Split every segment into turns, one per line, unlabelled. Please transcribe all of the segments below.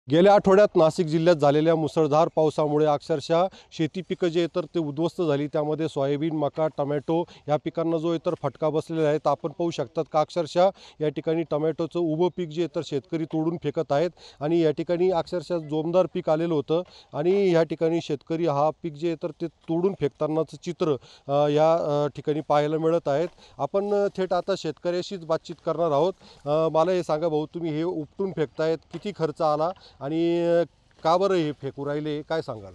गेल्या आठवड्यात नाशिक जिल्ह्यात झालेल्या मुसळधार पावसामुळे अक्षरशः शेती पिकं जे तर ते उद्ध्वस्त झाली। त्यामध्ये सोयाबीन, मका, टोमॅटो या पिकांना जो तर फटका बसलेला आहे। आपण पाहू शकतात का अक्षरशः या ठिकाणी टोमॅटोचं उभं पीक जे तर शेतकरी तोडून फेकत आहेत आणि या ठिकाणी अक्षरशः जोमदार पीक आलेलं होतं आणि या ठिकाणी शेतकरी हा पीक जे तर ते तोडून फेकतानाचं चित्र या ठिकाणी पाहायला मिळत आहेत। आपण थेट आता शेतकऱ्याशीच बातचीत करणार आहोत। मला हे सांगा भाऊ, तुम्ही हे उपटून फेकतायत, किती खर्च आला आणि का बरं हे फेकू राहिले, काय सांगाल?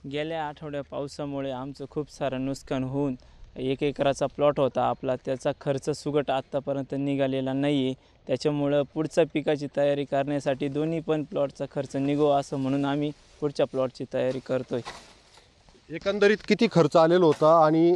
गेल्या आठवड्या पावसामुळे आमचं खूप सारं नुकसान होऊन 1 एकराचा प्लॉट होता आपला, त्याचा खर्च सुगट आत्तापर्यंत निघालेला नाही आहे। त्याच्यामुळं पुढच्या पिकाची तयारी करण्यासाठी दोन्ही पण प्लॉटचा खर्च निघो असं म्हणून आम्ही पुढच्या प्लॉटची तयारी करतोय।
एकंदरीत किती खर्च आलेला होता आणि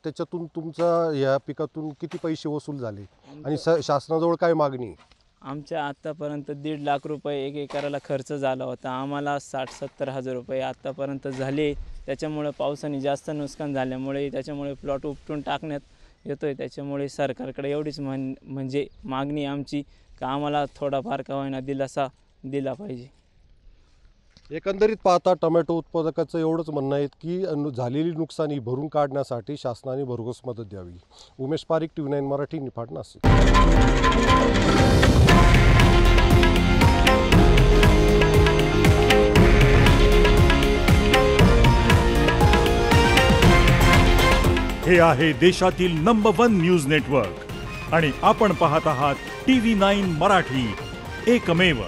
त्याच्यातून तुमचा या पिकातून किती पैसे वसूल झाले आणि शासनाजवळ काय मागणी आहे?
आमच्या आत्तापर्यंत 1.5 लाख रुपये 1 एकराला खर्च झाला होता। आम्हाला 60-70 हजार रुपये आत्तापर्यंत झाले। त्याच्यामुळे पावसाने जास्त नुकसान झाल्यामुळे त्याच्यामुळे प्लॉट उपटून टाकण्यात येतोय। त्याच्यामुळे सरकारकडे एवढीच म्हणजे मागणी आमची का आम्हाला थोडाफार का होईना दिलासा दिला पाहिजे।
एकंदरीत पाहता टोमॅटो उत्पादकाचं एवढंच म्हणणं आहे की झालेली नुकसानी भरून काढण्यासाठी शासनाने भरघोस मदत द्यावी। उमेश पारिक, TV9 मराठी, निफाड, नाशिक।
हे आहे देशातील नंबर 1 न्यूज नेटवर्क आणि आपण पाहत आहात TV9 मराठी, एकमेव।